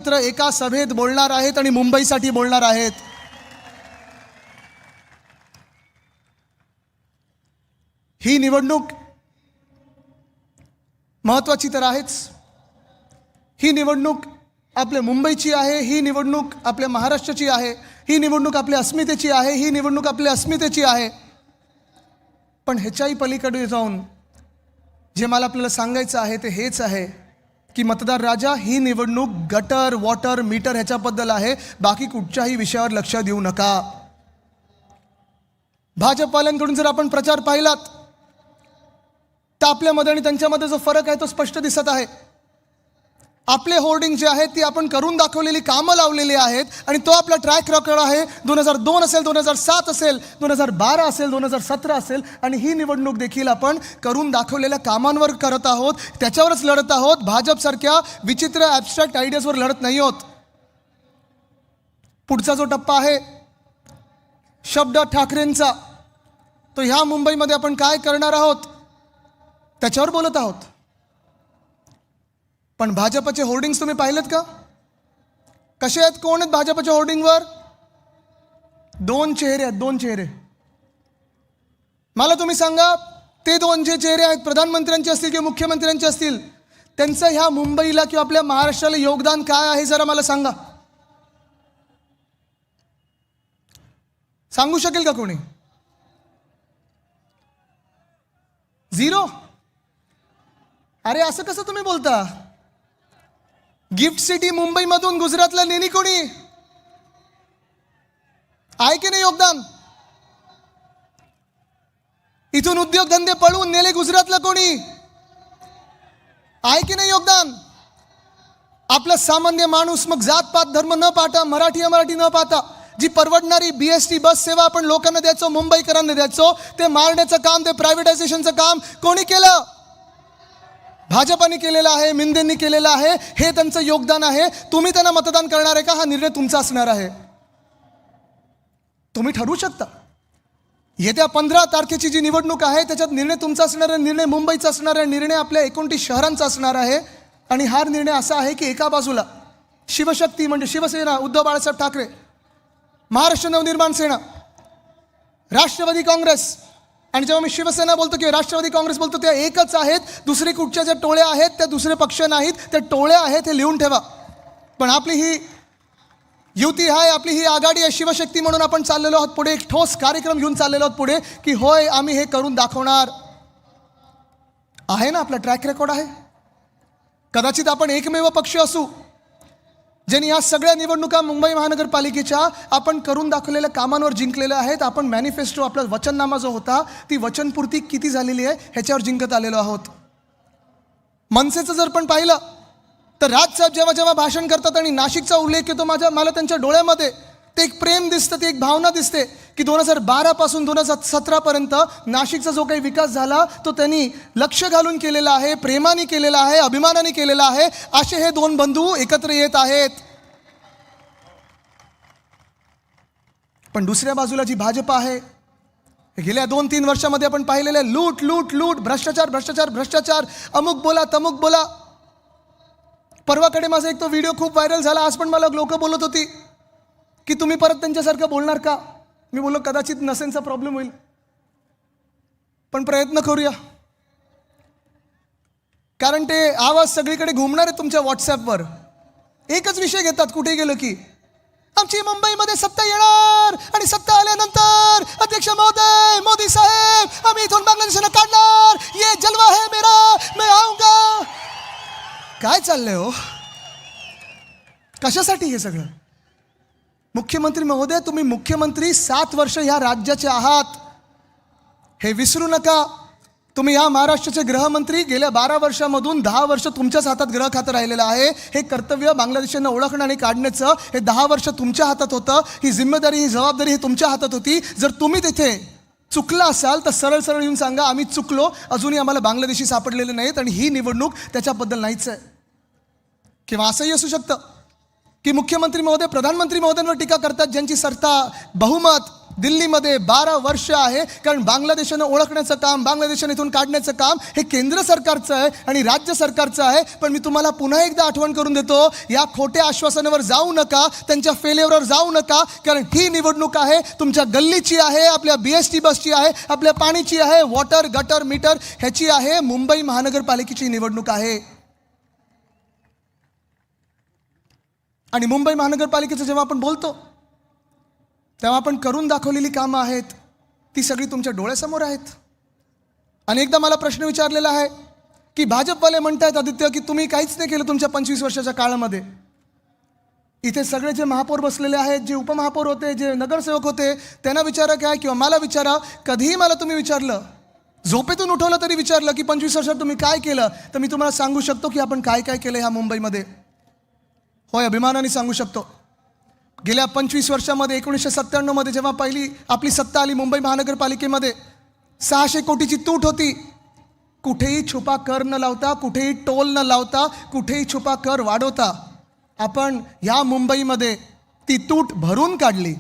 एका सभेत बोलणार आहेत आणि मुंबईसाठी बोलणार आहेत। ही निवडणूक महत्त्वाची तर आहेच। ही निवडणूक आपल्या मुंबईची आहे, ही निवडणूक आपल्या महाराष्ट्राची आहे, ही निवडणूक आपल्या अस्मितेची आहे, ही निवडणूक आपल्या अस्मितेची आहे। पण ह्याच्याही पलीकडे जाऊन जे मला आपल्याला सांगायचं आहे ते हेच आहे की मतदार राजा, ही निवडणूक गटर वॉटर मीटर ह्याच्याबद्दल आहे, बाकी कुठच्याही विषयावर लक्ष देऊ नका। भाजपवाल्यांकडून जर आपण प्रचार पाहिलात तर आपल्यामध्ये आणि त्यांच्यामध्ये जो फरक आहे तो स्पष्ट दिसत आहे। आपले होर्डिंग जे आहेत ती आपण करून दाखवलेली कामं लावलेली आहेत आणि तो आपला ट्रॅक रेकॉर्ड आहे। 2002 असेल, 2007 असेल, 2012 असेल, 2017 असेल आणि ही निवडणूक देखील आपण करून दाखवलेल्या कामांवर करत आहोत, त्याच्यावरच लढत आहोत। भाजपसारख्या विचित्र ॲब्स्ट्रॅक्ट आयडियाजवर लढत नाही आहोत। पुढचा जो टप्पा आहे शब्द ठाकरेंचा, तो ह्या मुंबईमध्ये आपण काय करणार आहोत त्याच्यावर बोलत आहोत। पण भाजपचे होर्डिंग्स तुम्ही पाहिलेत का? कसे आहेत, कोण आहेत भाजपच्या होर्डिंगवर? दोन चेहरे आहेत, दोन चेहरे। मला तुम्ही सांगा, ते दोन जे चेहरे आहेत, प्रधानमंत्र्यांचे असतील किंवा मुख्यमंत्र्यांचे असतील, त्यांचं ह्या मुंबईला किंवा आपल्या महाराष्ट्राला योगदान काय आहे जरा मला सांगा। सांगू शकेल का कोणी? झिरो? अरे असं कसं तुम्ही बोलता? गिफ्ट सिटी मुंबईमधून गुजरातला नेली कोणी? आहे की नाही योगदान? इथून उद्योगधंदे पळवून नेले गुजरातला कोणी? आहे की नाही योगदान? आपला सामान्य माणूस, मग जात पात धर्म न पाहता, मराठी अमराठी न पाहता, जी परवडणारी BST बस सेवा आपण लोकांना द्यायचो, मुंबईकरांना द्यायचो, ते मारण्याचं काम, ते प्रायव्हेटायझेशनचं काम कोणी केलं? भाजपाने केलेलं आहे, मिंदेंनी केलेलं आहे, हे त्यांचं योगदान आहे। तुम्ही त्यांना मतदान करणार आहे का? हा निर्णय तुमचा असणार आहे, तुम्ही ठरवू शकता। येत्या 15 तारखेची जी निवडणूक आहे त्याच्यात निर्णय तुमचा असणार आहे, निर्णय मुंबईचा असणार आहे, निर्णय आपल्या 29 शहरांचा असणार आहे। आणि हा निर्णय असा आहे की एका बाजूला शिवशक्ती म्हणजे शिवसेना, उद्धव बाळासाहेब ठाकरे, महाराष्ट्र नवनिर्माण सेना, राष्ट्रवादी काँग्रेस, आणि जेव्हा मी शिवसेना बोलतो किंवा राष्ट्रवादी काँग्रेस बोलतो त्या एकच आहेत। दुसरी कुठच्या ज्या टोळ्या आहेत त्या दुसरे पक्ष नाहीत, त्या टोळ्या आहेत, हे लिहून ठेवा। पण आपली ही युती आहे, आपली ही आघाडी आहे, शिवशक्ती म्हणून आपण चाललेलो आहोत पुढे, एक ठोस कार्यक्रम घेऊन चाललेलो आहोत पुढे की होय आम्ही हे करून दाखवणार आहे ना। आपला ट्रॅक रेकॉर्ड आहे। कदाचित आपण एकमेव पक्ष असू ज्यांनी या सगळ्या निवडणुका मुंबई महानगरपालिकेच्या आपण करून दाखवलेल्या कामांवर जिंकलेल्या आहेत। आपण मॅनिफेस्टो, आपला वचननामा जो होता, ती वचनपूर्ती किती झालेली आहे ह्याच्यावर जिंकत आलेलो आहोत। मनसेचं जर पण पाहिलं तर राजसाहेब जेव्हा जेव्हा भाषण करतात आणि नाशिकचा उल्लेख येतो, मला त्यांच्या डोळ्यामध्ये ते एक प्रेम दिसतं, ती एक भावना दिसते की 2012 पासून 2017 पर्यंत नाशिकचा जो काही विकास झाला तो त्यांनी लक्ष घालून केलेला आहे, प्रेमाने केलेला आहे, अभिमानाने केलेला आहे। असे हे दोन बंधू एकत्र येत आहेत। पण दुसऱ्या बाजूला जी भाजप आहे, गेल्या 2-3 वर्षामध्ये आपण पाहिलेले लूट लूट लूट, भ्रष्टाचार भ्रष्टाचार भ्रष्टाचार, अमुक बोला तमुक बोला। परवाकडे माझा एक तो व्हिडिओ खूप व्हायरल झाला। आज पण मला लोक बोलत होती की तुम्ही परत त्यांच्यासारखं बोलणार का? मी बोललो कदाचित नसेनचा प्रॉब्लेम होईल, पण प्रयत्न करूया, कारण ते आवाज सगळीकडे घुमणार आहे तुमच्या व्हॉट्सॲपवर। एकच विषय घेतात कुठे गेलो की आमची मुंबईमध्ये सत्ता येणार आणि सत्ता आल्यानंतर अध्यक्ष महोदय, मोदी साहेब, आम्ही इथून बांगलादेशाला काढणार, ये जलवा है मेरा, मैं आऊंगा। काय चाललंय हो? कशासाठी हे सगळं? मुख्यमंत्री महोदय, तुम्ही मुख्यमंत्री 7 वर्ष ह्या राज्याचे आहात, हे विसरू नका। तुम्ही या महाराष्ट्राचे गृहमंत्री, गेल्या 12 वर्षामधून 10 वर्ष तुमच्याच हातात गृह खातं राहिलेलं आहे। हे कर्तव्य बांगलादेशांना ओळखणं आणि काढण्याचं हे 10 वर्ष तुमच्या हातात होतं। ही जिम्मेदारी, ही जबाबदारी ही तुमच्या हातात होती। जर तुम्ही तिथे चुकला असाल तर सरळ सरळ येऊन सांगा आम्ही चुकलो, अजूनही आम्हाला बांगलादेशी सापडलेले नाहीत आणि ही निवडणूक त्याच्याबद्दल नाहीच आहे। किंवा असंही असू शकतं की मुख्यमंत्री महोदय प्रधानमंत्री महोदयांवर टीका करतात ज्यांची सत्ता बहुमत दिल्लीमध्ये 12 वर्ष आहे. कारण बांगलादेशानं ओळखण्याचं काम, बांगलादेशाने इथून काढण्याचं काम हे केंद्र सरकारचं आहे आणि राज्य सरकारचं आहे. पण मी तुम्हाला पुन्हा एकदा आठवण करून देतो, या खोट्या आश्वासनावर जाऊ नका, त्यांच्या फेल्युअरवर जाऊ नका. कारण ही निवडणूक आहे तुमच्या गल्लीची आहे, आपल्या BST बसची आहे, आपल्या पाणीची आहे, वॉटर गटर मीटर ह्याची आहे, मुंबई महानगरपालिकेची निवडणूक आहे. आणि मुंबई महानगरपालिकेचं जेव्हा आपण बोलतो तेव्हा आपण करून दाखवलेली कामं आहेत ती सगळी तुमच्या डोळ्यासमोर आहेत. अनेकदा मला प्रश्न विचारलेला आहे की भाजपवाले म्हणतायत आदित्य की तुम्ही काहीच नाही केलं तुमच्या 25 वर्षाच्या काळामध्ये. इथे सगळे जे महापौर बसलेले आहेत, जे उपमहापौर होते, जे नगरसेवक होते, त्यांना विचारा काय किंवा मला विचारा, कधीही मला तुम्ही विचारलं, झोपेतून उठवलं तरी विचारलं की 25 वर्षात तुम्ही काय केलं, तर मी तुम्हाला सांगू शकतो की आपण काय काय केलं ह्या मुंबईमध्ये. होय, अभिमानाने सांगू शकतो. गेल्या 25 वर्षामध्ये 1997 मध्ये जेव्हा पहिली आपली सत्ता आली मुंबई महानगरपालिकेमध्ये, 600 कोटीची तूट होती. कुठेही छुपा कर न लावता, कुठेही टोल न लावता, कुठेही छुपा कर वाढवता आपण या मुंबईमध्ये ती तूट भरून काढली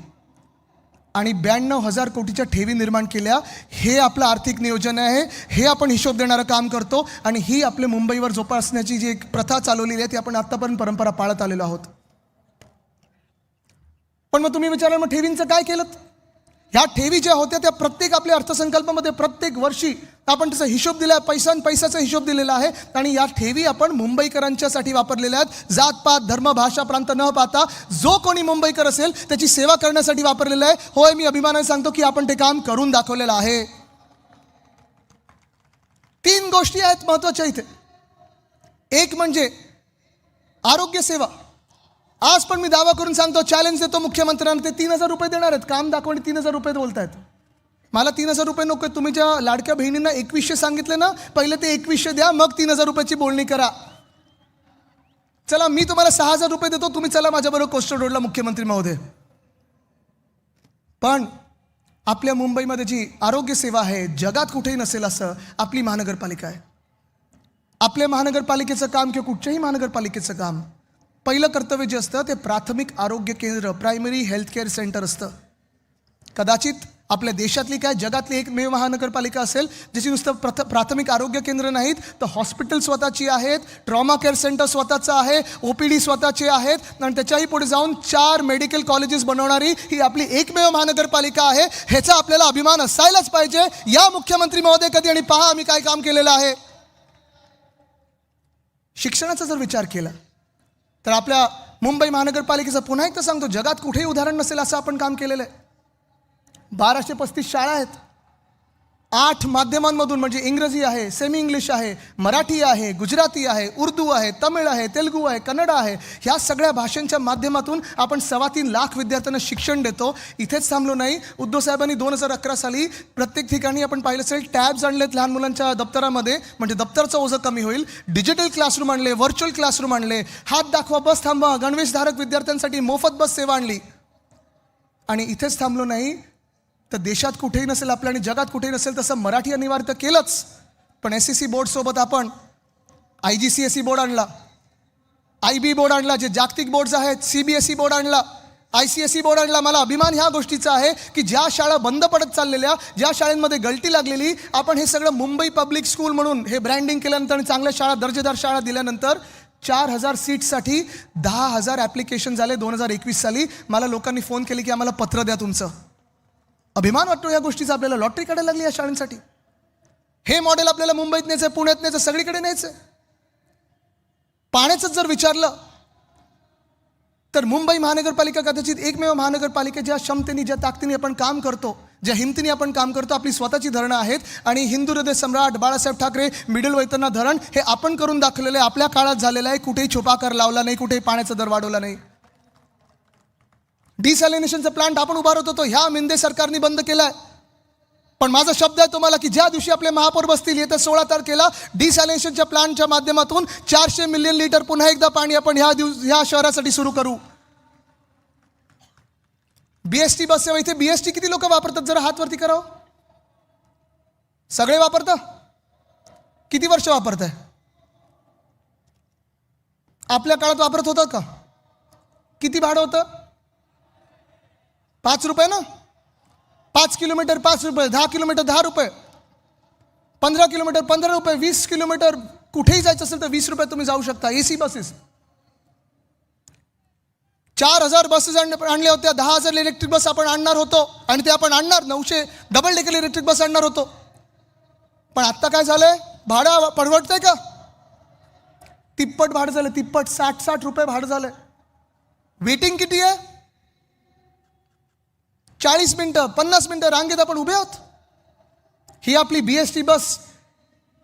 आणि 92,000 कोटीच्या ठेवी निर्माण केल्या. हे आपलं आर्थिक नियोजन आहे, हे आपण हिशोब देणारं काम करतो आणि ही आपल्या मुंबईवर जोपासण्याची जी एक प्रथा चालवलेली आहे ती आपण आत्तापर्यंत परंपरा पाळत आलेलो आहोत. पण मग तुम्ही विचाराल, मग ठेवींचं काय केलं? ह्या ठेवी ज्या होत्या त्या प्रत्येक आपल्या अर्थसंकल्पामध्ये प्रत्येक वर्षी आपण त्याचा हिशोब दिला आहे, पैशाचा हिशोब दिलेला आहे आणि या ठेवी आपण मुंबईकरांच्यासाठी वापरलेल्या आहेत. जातपात धर्म भाषा प्रांत न पाहता जो कोणी मुंबईकर असेल त्याची सेवा करण्यासाठी वापरलेलं आहे. होय, मी अभिमानाने सांगतो की आपण ते काम करून दाखवलेलं आहे. 3 गोष्टी आहेत महत्त्वाच्या इथे. एक म्हणजे आरोग्य सेवा. आज पण मी दावा करून सांगतो, चॅलेंज देतो मुख्यमंत्र्यांना, ते 3,000 रुपये देणार आहेत. काम दाखवणे 3,000 रुपये बोलतायत. मला 3,000 रुपये नको. तुम्ही ज्या लाडक्या बहिणींना 2100 सांगितले ना, पहिले ते 2100 द्या, मग 3,000 रुपयाची बोलणी करा. चला, मी तुम्हाला 6,000 रुपये देतो, तुम्ही चला माझ्याबरोबर कोस्टल रोडला मुख्यमंत्री महोदय. पण आपल्या मुंबईमध्ये जी आरोग्य सेवा आहे, जगात कुठेही नसेल असं आपली महानगरपालिका आहे. आपल्या महानगरपालिकेचं काम किंवा कुठच्याही महानगरपालिकेचं काम, पहिलं कर्तव्य जे असतं ते प्राथमिक आरोग्य केंद्र, प्रायमरी हेल्थ केअर सेंटर असतं. कदाचित आपल्या देशातली काय जगातली एकमेव महानगरपालिका असेल ज्याची नुसतं प्राथमिक आरोग्य केंद्र नाहीत तर हॉस्पिटल स्वतःची आहेत, ट्रॉमा केअर सेंटर स्वतःचं आहे, OPD स्वतःचे आहेत आणि त्याच्याही पुढे जाऊन 4 मेडिकल कॉलेजेस बनवणारी ही आपली एकमेव महानगरपालिका आहे. ह्याचा आपल्याला अभिमान असायलाच पाहिजे. या मुख्यमंत्री महोदय कधी आणि पहा आम्ही काय काम केलेलं आहे. शिक्षणाचा जर विचार केला तर आपल्या मुंबई महानगरपालिकेचं पुन्हा एकदा सांगतो, जगात कुठेही उदाहरण नसेल असं आपण काम केलेलं आहे. 1235 शाळा आहेत. 8 माध्यमांमधून, म्हणजे इंग्रजी आहे, सेमी इंग्लिश आहे, मराठी आहे, गुजराती आहे, उर्दू आहे, तमिळ आहे, तेलुगू आहे, कन्नड आहे, ह्या सगळ्या भाषांच्या माध्यमातून आपण 3.25 लाख विद्यार्थ्यांना शिक्षण देतो. इथेच थांबलो नाही. उद्धव साहेबांनी 2011 साली प्रत्येक ठिकाणी आपण पाहिलं असेल टॅब्स आणलेत लहान मुलांच्या दप्तरामध्ये, म्हणजे दप्तरचं ओझं कमी होईल. डिजिटल क्लासरूम आणले, व्हर्च्युअल क्लासरूम आणले, हात दाखवा बस थांबवा, गणवेशधारक विद्यार्थ्यांसाठी मोफत बस सेवा आणली. आणि इथेच थांबलो नाही तर देशात कुठेही नसेल आपल्या आणि जगात कुठेही नसेल तसं मराठी अनिवार्य तर केलंच, पण SSC बोर्डसोबत आपण IGCSE बोर्ड आणला, IB बोर्ड आणला, जे जागतिक बोर्ड्स आहेत, CBSE बोर्ड आणला, ICSE बोर्ड आणला. मला अभिमान ह्या गोष्टीचा आहे की ज्या शाळा बंद पडत चाललेल्या, ज्या शाळांमध्ये गळती लागलेली, आपण हे सगळं मुंबई पब्लिक स्कूल म्हणून हे ब्रँडिंग केल्यानंतर आणि चांगल्या शाळा, दर्जेदार शाळा दिल्यानंतर 4,000 सीट्ससाठी 10,000 ॲप्लिकेशन झाले 2021 साली. मला लोकांनी फोन केले की आम्हाला पत्र द्या तुमचं. अभिमान वाटतो या गोष्टीचा. आपल्याला लॉटरी काढायला लागली या शाळांसाठी. हे मॉडेल आपल्याला मुंबईत न्यायचं, पुण्यात न्यायचं, सगळीकडे न्यायचं. पाण्याचं जर विचारलं तर मुंबई महानगरपालिका कदाचित एकमेव महानगरपालिका ज्या क्षमतेने, ज्या ताकदीने आपण काम करतो, ज्या हिमतीने आपण काम करतो. आपली स्वतःची धरणं आहेत आणि हिंदू हृदय सम्राट बाळासाहेब ठाकरे मिडल वैतरणा धरण हे आपण करून दाखवलेलं आहे. आपल्या काळात झालेलं आहे. कुठेही छुपा कर लावला नाही, कुठेही पाण्याचा दर वाढवला नाही. डिसॅलिनेशनचा प्लांट आपण उभारत होतो, ह्या मिंदे सरकारने बंद केलाय. पण माझा शब्द आहे तुम्हाला की ज्या दिवशी आपले महापौर बसतील येत्या 16 तारखेला डिसॅलिनेशनच्या प्लांटच्या माध्यमातून 400 मिलियन लिटर पुन्हा एकदा पाणी आपण ह्या शहरासाठी सुरू करू. BST बस सेवा, इथे BST किती लोक वापरतात जरा हात वरती करावं. सगळे वापरता? किती वर्ष वापरताय? आपल्या काळात वापरत होता का? किती भाडं होतं? 5 रुपये ना. 5 किलोमीटर 5 रुपये, 10 किलोमीटर 10 रुपये, 15 किलोमीटर 15 रुपये, 20 किलोमीटर कुठेही जायचं असेल तर 20 रुपये तुम्ही जाऊ शकता. एसी बसेस 4,000 बसेस आणले होत्या. 10,000 इलेक्ट्रिक बस आपण आणणार होतो आणि ते आपण आणणार. 900 डबल डेकर इलेक्ट्रिक बस आणणार होतो. पण आत्ता काय झालंय? भाडं परवडतंय का? तिप्पट भाडं झालं. तिप्पट 60 रुपये भाडं झालंय. वेटिंग किती आहे? 40 मिनिटं 50 मिनिटं रांगेत आपण उभे आहोत. ही आपली BST बस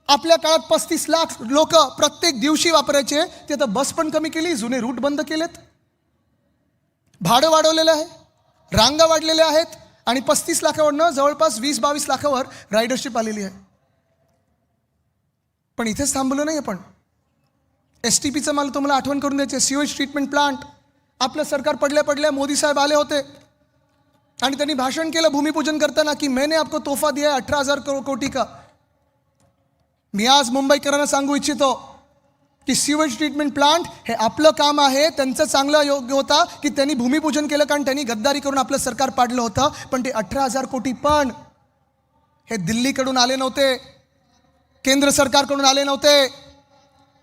आपल्या काळात 35 लाख लोक प्रत्येक दिवशी वापरायचे. ते आता बस पण कमी केली, जुने रूट बंद केलेत, भाडं वाढवलेलं आहे, रांगा वाढलेल्या आहेत आणि 35 लाखावरनं जवळपास 20-22 लाखावर रायडरशिप आलेली आहे. पण इथेच थांबलो नाही आपण. STPचं मला तुम्हाला आठवण करून द्यायचे. सिवेज ट्रीटमेंट प्लांट आपलं सरकार पडल्या मोदी साहेब आले होते आणि त्यांनी भाषण केलं भूमिपूजन करताना की मैंने आपको तोहफा दिया 18,000 कोटी का. मी आज मुंबईकरांना सांगू इच्छितो की सिवेज ट्रीटमेंट प्लांट हे आपलं काम आहे. त्यांचं चांगलं योग्य होता की त्यांनी भूमिपूजन केलं, कारण त्यांनी गद्दारी करून आपलं सरकार पाडलं होतं. पण ते 18,000 कोटी पण हे दिल्लीकडून आले नव्हते, केंद्र सरकारकडून आले नव्हते,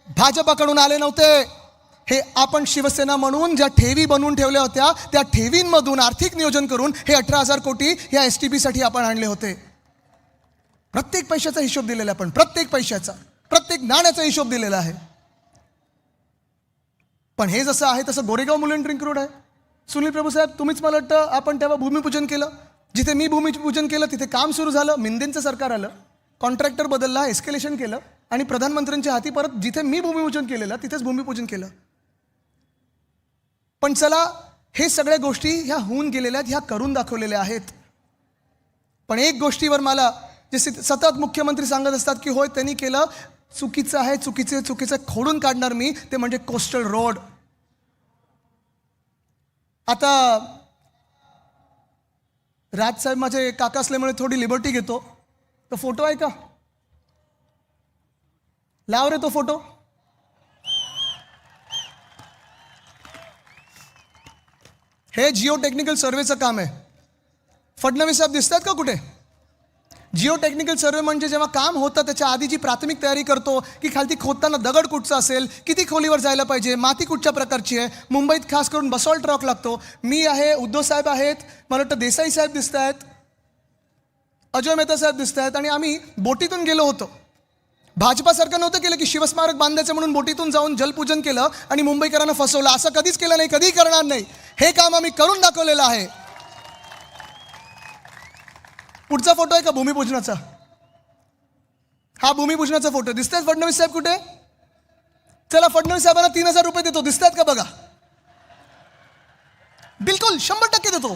भाजपाकडून आले नव्हते. हे आपण शिवसेना म्हणून ज्या ठेवी बनवून ठेवल्या होत्या त्या ठेवींमधून आर्थिक नियोजन करून हे 18,000 कोटी या STPसाठी आपण आणले होते. प्रत्येक पैशाचा हिशोब दिलेला आपण, प्रत्येक पैशाचा, प्रत्येक नाण्याचा हिशोब दिलेला आहे. पण हे जसं आहे तसं गोरेगाव मुलुंड रिंग रोड आहे. सुनील प्रभू साहेब, तुम्हीच मला वाटतं आपण तेव्हा भूमिपूजन केलं. जिथे मी भूमिपूजन केलं तिथे काम सुरू झालं. मिंदेंचं सरकार आलं, कॉन्ट्रॅक्टर बदलला, एस्केलेशन केलं आणि प्रधानमंत्र्यांच्या हाती परत जिथे मी भूमिपूजन केलेलं तिथेच भूमिपूजन केलं. पण चला, हे सगळ्या गोष्टी ह्या होऊन गेलेल्या आहेत, ह्या करून दाखवलेल्या आहेत. पण एक गोष्टीवर मला जे सतत मुख्यमंत्री सांगत असतात की होय त्यांनी केलं, चुकीचं आहे, चुकीचं खोडून काढणार मी, ते म्हणजे कोस्टल रोड. आता राजसाहेब माझे काका असल्यामुळे थोडी लिबर्टी घेतो. तो फोटो आहे का? लाव रे तो फोटो. हे जिओ टेक्निकल सर्वेचं काम आहे. फडणवीस साहेब दिसतात का कुठे? जिओ टेक्निकल सर्वे म्हणजे जेव्हा काम होतं त्याच्या आधी जी प्राथमिक तयारी करतो की खालती खोदताना दगड कुठचा असेल, किती खोलीवर जायला पाहिजे, माती कुठच्या प्रकारची आहे. मुंबईत खास करून बसॉल्ट रॉक लागतो. मी आहे, उद्धव साहेब आहेत, मला वाटतं देसाई साहेब दिसत आहेत, अजय मेहता साहेब दिसत आहेत आणि आम्ही बोटीतून गेलो होतो. भाजपा सरकारनं नव्हतं केलं की शिवस्मारक बांधायचं म्हणून बोटीतून जाऊन जलपूजन केलं आणि मुंबईकरांना फसवलं. असं कधीच केलं नाही, कधीही करणार नाही. हे काम आम्ही करून दाखवलेलं आहे. पुढचा फोटो आहे का भूमिपूजनाचा? हा भूमिपूजनाचा फोटो. दिसतात फडणवीस साहेब कुठे? चला, फडणवीस साहेबांना 3,000 रुपये देतो. दिसतात का बघा? बिलकुल 100% देतो,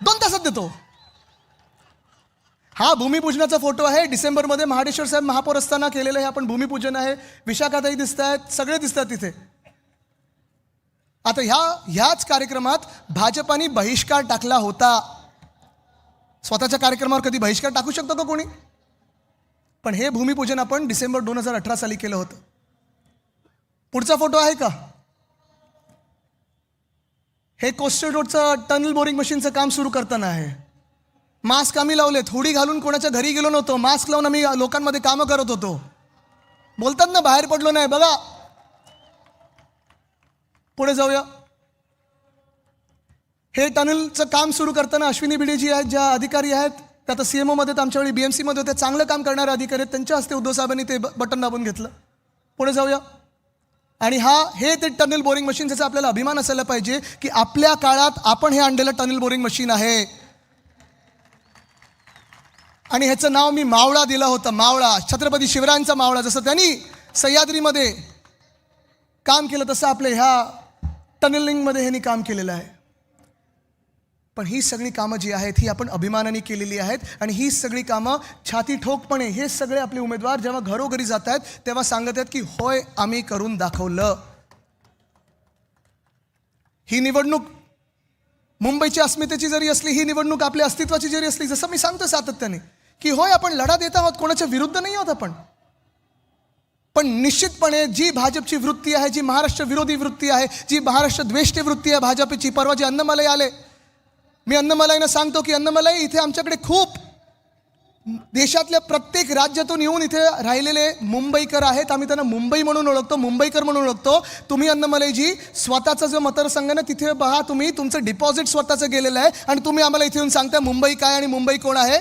2 तासात देतो. हा भूमिपूजनाचा फोटो आहे. डिसेंबरमध्ये महाडेश्वर साहेब महापौर असताना केलेलं हे आपण भूमिपूजन आहे. विशाखाताई दिसत आहेत, सगळे दिसतात तिथे. आता ह्याच कार्यक्रमात भाजपाने बहिष्कार टाकला होता. स्वतःच्या कार्यक्रमावर कधी बहिष्कार टाकू शकतो का कोणी? पण हे भूमिपूजन आपण डिसेंबर 2018 साली केलं होतं. पुढचा फोटो आहे का? हे कोस्टल रोडचं टनल बोरिंग मशीनचं काम सुरू करताना आहे. मास्क आम्ही लावलेत, हुडी घालून कोणाच्या घरी गेलो नव्हतो, मास्क लावून आम्ही लोकांमध्ये कामं करत होतो. बोलतात ना बाहेर पडलो नाही. बघा पुढे जाऊया. हे टनलचं काम सुरू करताना अश्विनी भिडे जी आहेत, ज्या अधिकारी आहेत त्या आता CMO मध्ये, आमच्या वेळी BMC मध्ये होते, चांगलं काम करणारे अधिकारी आहेत, त्यांच्या हस्ते उद्धव साहेबांनी ते बटन दाबून घेतलं. पुढे जाऊया. आणि हे ते टनल बोरिंग मशीन, ज्याचा आपल्याला अभिमान असायला पाहिजे की आपल्या काळात आपण हे आणलेलं टनल बोरिंग मशीन आहे. आणि ह्याचं नाव मी मावळा दिलं होतं. मावळा, छत्रपती शिवरायांचा मावळा. जसं त्यांनी सह्याद्रीमध्ये काम केलं तसं आपल्या ह्या टनलिंगमध्ये ह्यांनी काम केलेलं आहे. पण ही सगळी कामं जी आहेत ही आपण अभिमानाने केलेली आहेत. आणि ही सगळी कामं छाती ठोकपणे हे सगळे आपले उमेदवार जेव्हा घरोघरी जात आहेत तेव्हा सांगत आहेत की होय आम्ही करून दाखवलं. ही निवडणूक मुंबईची अस्मितेची जरी असली, ही निवडणूक आपल्या अस्तित्वाची जरी असली, जसं मी सांगतो सातत्याने की होय आपण लढा देत आहोत, कोणाच्या विरुद्ध नाही आहोत आपण, पण निश्चितपणे जी भाजपची वृत्ती आहे, जी महाराष्ट्र विरोधी वृत्ती आहे, जी महाराष्ट्र द्वेष्टी वृत्ती आहे भाजपची, परवा जे अन्नमलई आले, मी अन्नमलईनं सांगतो की अन्नमलई, इथे आमच्याकडे खूप देशातल्या प्रत्येक राज्यातून येऊन इथे राहिलेले मुंबईकर आहेत. आम्ही त्यांना मुंबई म्हणून ओळखतो, मुंबईकर म्हणून ओळखतो. तुम्ही अन्नमलईजी स्वतःचा जो मतदारसंघ ना तिथे पहा, तुम्ही तुमचं डिपॉझिट स्वतःचं गेलेलं आहे आणि तुम्ही आम्हाला इथे येऊन सांगता मुंबई काय आणि मुंबई कोण आहे.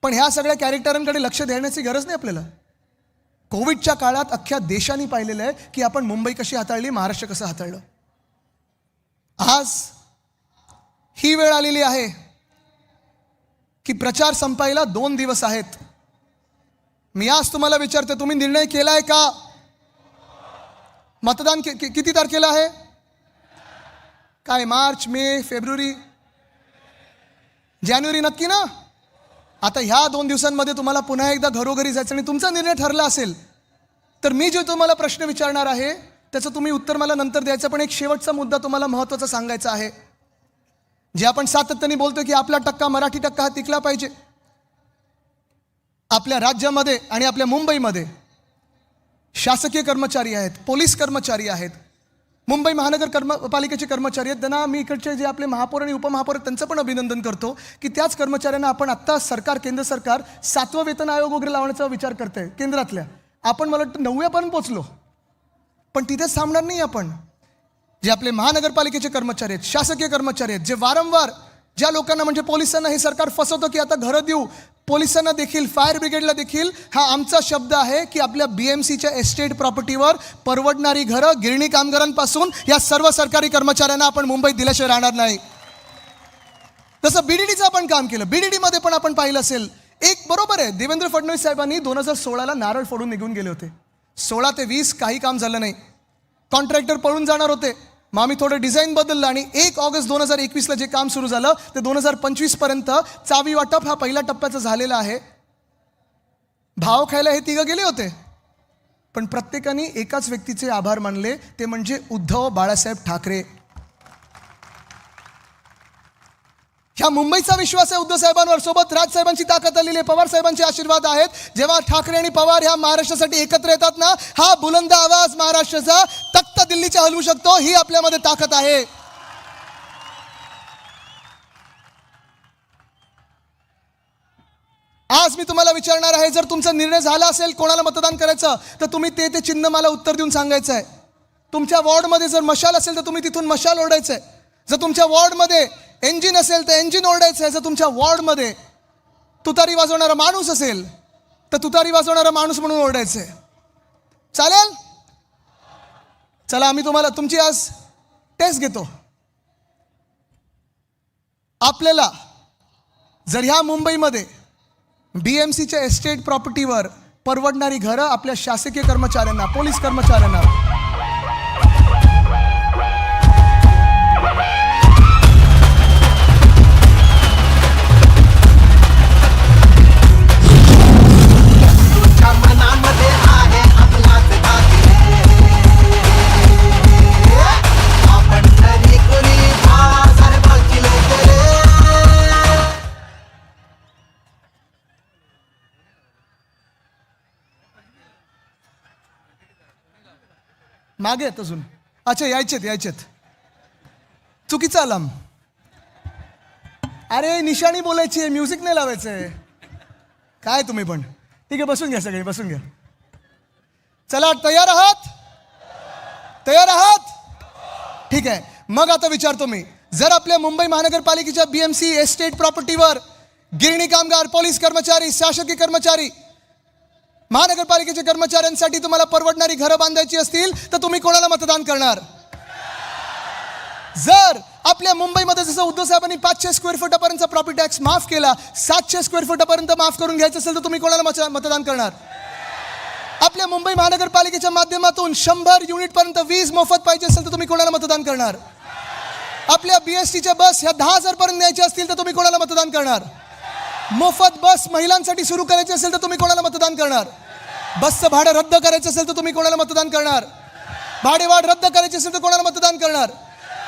पण ह्या सगळ्या कॅरेक्टरांकडे लक्ष देण्याची गरज नाही आपल्याला. कोविडच्या काळात अख्ख्या देशाने पाहिलेलं आहे की आपण मुंबई कशी हाताळली, महाराष्ट्र कसं हाताळलं. आज ही वेळ आलेली आहे की प्रचार संपायला 2 दिवस आहेत. मी आज तुम्हाला विचारतो, तुम्ही निर्णय केलाय का? मतदान किती तारखेला आहे? काय मार्च, मे, फेब्रुवारी, जानेवारी नक्की ना? आता ह्या 2 दिवसांमध्ये तुम्हाला पुन्हा एकदा घरोघरी जायचं आणि तुमचा निर्णय ठरला असेल तर मी जे तुम्हाला प्रश्न विचारणार आहे त्याचं तुम्ही उत्तर मला नंतर द्यायचं. पण एक शेवटचा मुद्दा तुम्हाला महत्त्वाचा सांगायचा आहे. जे आपण सातत्याने बोलतोय की आपला टक्का, मराठी टक्का हा टिकला पाहिजे. आपल्या राज्यामध्ये आणि आपल्या मुंबईमध्ये शासकीय कर्मचारी आहेत, पोलीस कर्मचारी आहेत, मुंबई महानगर पालिकेचे कर्मचारी आहेत. त्यांना मी इकडचे जे आपले महापौर आणि उपमहापौर त्यांचं पण अभिनंदन करतो की त्याच कर्मचाऱ्यांना आपण आत्ता सरकार, केंद्र सरकार 7वं वेतन आयोग वगैरे लावण्याचा विचार करतंय केंद्रातल्या. आपण मला वाटतं 9व्यापर्यंत पोचलो. पण तिथेच थांबणार नाही आपण. जे आपले महानगरपालिकेचे कर्मचारी आहेत, शासकीय कर्मचारी आहेत, जे वारंवार ज्या लोकांना म्हणजे पोलिसांना हे सरकार फसवतं की आता घरं देऊ, पोलिसांना देखील, फायर ब्रिगेडला देखील हा आमचा शब्द आहे की आपल्या BMCच्या एस्टेट प्रॉपर्टीवर परवडणारी घरं गिरणी कामगारांपासून या सर्व सरकारी कर्मचाऱ्यांना आपण मुंबईत दिल्याशिवाय राहणार नाही. तसं BDDचं आपण काम केलं. BDDमध्ये पण आपण पाहिलं असेल, एक बरोबर आहे, देवेंद्र फडणवीस साहेबांनी 2016ला नारळ फोडून निघून गेले होते. 16 ते 20 काही काम झालं नाही. कॉन्ट्रॅक्टर पळून जाणार होते. मग आम्ही थोडं डिझाईन बदललं आणि 1 ऑगस्ट 2021ला जे काम सुरू झालं ते 2025पर्यंत चावी वाटप हा पहिल्या टप्प्याचं झालेला आहे. भाव खायला हे 3 गेले होते, पण प्रत्येकाने एकाच व्यक्तीचे आभार मानले, ते म्हणजे उद्धव बाळासाहेब ठाकरे. ह्या मुंबईचा विश्वास आहे उद्धव साहेबांवर. सोबत राजसाहेबांची ताकद आलेली आहे, पवार साहेबांचे आशीर्वाद आहेत. जेव्हा ठाकरे आणि पवार ह्या महाराष्ट्रासाठी एकत्र येतात ना, हा बुलंद आवाज महाराष्ट्राचा तख्त दिल्लीच्या हलवू शकतो. ही आपल्यामध्ये ताकद आहे. आज मी तुम्हाला विचारणार आहे, जर तुमचा निर्णय झाला असेल कोणाला मतदान करायचं तर तुम्ही ते चिन्ह मला उत्तर देऊन सांगायचं आहे. तुमच्या वॉर्डमध्ये जर मशाल असेल तर तुम्ही तिथून मशाल ओढायचं आहे. जर तुमच्या वॉर्डमध्ये इंजिन असेल तर इंजिन ओरडायचं आहे. जर तुमच्या वॉर्डमध्ये तुतारी वाजवणारा माणूस असेल तर तुतारी वाजवणारा माणूस म्हणून ओरडायचं आहे. चालेल? चला, आम्ही तुम्हाला तुमची आज टेस्ट घेतो. आपल्याला जर ह्या मुंबईमध्ये BMCच्या एस्टेट प्रॉपर्टीवर परवडणारी घरं आपल्या शासकीय कर्मचाऱ्यांना, पोलीस कर्मचाऱ्यांना, मागे आहेत अजून. अच्छा, यायचेत. चुकीचा अलार्म. अरे निशाणी बोलायची आहे, म्युझिक नाही लावायचं आहे. काय तुम्ही पण. ठीक आहे, बसून घ्या, सगळे बसून घ्या. चला, तयार आहात? ठीक आहे. मग आता विचारतो मी, जर आपल्या मुंबई महानगरपालिकेच्या BMC एस्टेट प्रॉपर्टीवर गिरणी कामगार, पोलीस कर्मचारी, शासकीय कर्मचारी, महानगरपालिकेच्या कर्मचाऱ्यांसाठी तुम्हाला परवडणारी घरं बांधायची असतील तर तुम्ही कोणाला मतदान करणार? जर आपल्या मुंबईमध्ये जसं उद्धव साहेबांनी 500 स्क्वेअर फुटापर्यंतचा प्रॉपर्टी टॅक्स माफ केला, 700 स्क्वेअर फुटापर्यंत माफ करून घ्यायचं असेल तर तुम्ही कोणाला मतदान करणार? आपल्या मुंबई महानगरपालिकेच्या माध्यमातून 100 युनिटपर्यंत वीज मोफत पाहिजे असेल तर तुम्ही कोणाला मतदान करणार? आपल्या BSTच्या बस ह्या 10,000 पर्यंत न्यायच्या असतील तर तुम्ही कोणाला मतदान करणार? मोफत बस महिलांसाठी सुरू करायची असेल तर तुम्ही कोणाला मतदान करणार? बसचं भाडं रद्द करायचं असेल तर तुम्ही कोणाला मतदान करणार? भाडेवाढ रद्द करायची असेल तर कोणाला मतदान करणार?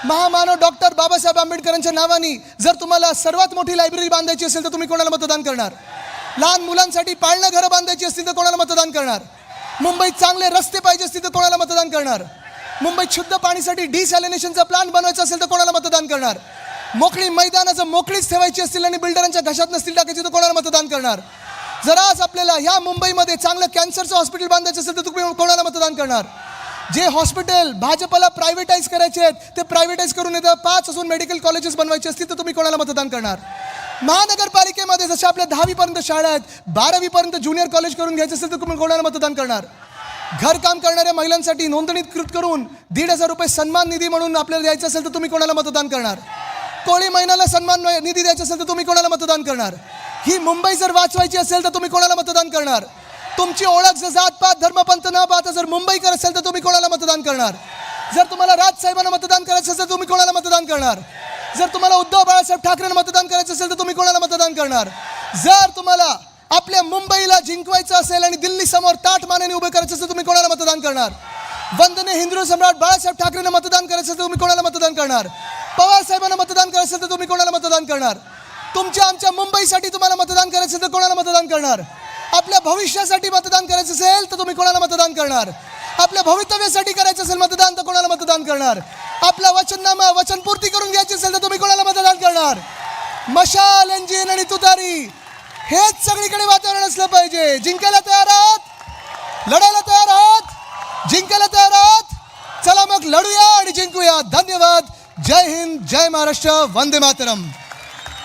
महामानव डॉक्टर बाबासाहेब आंबेडकरांच्या नावाने जर तुम्हाला सर्वात मोठी लायब्ररी बांधायची असेल तर तुम्ही कोणाला मतदान करणार? लहान मुलांसाठी पाळणं घरं बांधायची असतील तर कोणाला मतदान करणार? मुंबईत चांगले रस्ते पाहिजे असतील तर कोणाला मतदान करणार? मुंबईत शुद्ध पाणीसाठी डिसॅलिनेशनचा प्लांट बनवायचा असेल तर कोणाला मतदान करणार? मोकळी मैदानाचं मोकळीच ठेवायची असतील आणि बिल्डरांच्या घशात नसतील टाकायची तर कोणाला मतदान करणार? जर आज आपल्याला ह्या मुंबईमध्ये चांगलं कॅन्सरचं हॉस्पिटल बांधायचं असेल तर तुम्ही कोणाला मतदान करणार? जे हॉस्पिटल भाजपला प्रायव्हेटाईज करायचे आहेत ते प्रायव्हेटाईज करून येतं 5 अजून मेडिकल कॉलेजेस बनवायचे असतील तर तुम्ही कोणाला मतदान करणार? महानगरपालिकेमध्ये जशा आपल्या 10वी शाळा आहेत 12वी ज्युनियर कॉलेज करून घ्यायचं असेल तर तुम्ही कोणाला मतदान करणार? घरकाम करणाऱ्या महिलांसाठी नोंदणीकृत करून 1,500 रुपये सन्मान निधी म्हणून आपल्याला द्यायचं असेल तर तुम्ही कोणाला मतदान करणार? कोळी महिन्याला सन्मान निधी द्यायचा असेल तर तुम्ही कोणाला मतदान करणार? ही मुंबई जर वाचवायची असेल तर तुम्ही कोणाला मतदान करणार? तुमची ओळख जर जातपात धर्मपंथ न पाहता जर मुंबईकर असेल तर तुम्ही कोणाला मतदान करणार? जर तुम्हाला राजसाहेबांना मतदान करायचं असेल तर तुम्ही कोणाला मतदान करणार? जर तुम्हाला उद्धव बाळासाहेब ठाकरेंना मतदान करायचं असेल तर तुम्ही कोणाला मतदान करणार? जर तुम्हाला आपल्या मुंबईला जिंकवायचं असेल आणि दिल्ली समोर ताठ मानेने उभे करायचं असेल तर तुम्ही कोणाला मतदान करणार? वंदनीय हिंदू सम्राट बाळासाहेब ठाकरेंना मतदान करायचं असेल तर तुम्ही कोणाला मतदान करणार? पवार साहेबांना मतदान करायचं असेल तर तुम्ही कोणाला मतदान करणार? तुमच्या आमच्या मुंबईसाठी तुम्हाला मतदान करायचं असेल तर कोणाला मतदान करणार? आपल्या भविष्यासाठी मतदान करायचं असेल तर तुम्ही कोणाला मतदान करणार? आपल्या भवितव्यासाठी करायचं असेल मतदान तर कोणाला मतदान करणार? आपला वचननामा वचनपूर्ती करून घ्यायची असेल तर तुम्ही कोणाला मतदान करणार? मशाल इंजिन आणि तुतारी हेच सगळीकडे वातावरण असलं पाहिजे. जिंकायला तयार आहात? लढायला तयार आहात? जिंकायला तयार आहात? चला मग लढूया आणि जिंकूया. धन्यवाद. जय हिंद, जय महाराष्ट्र, वंदे मातरम.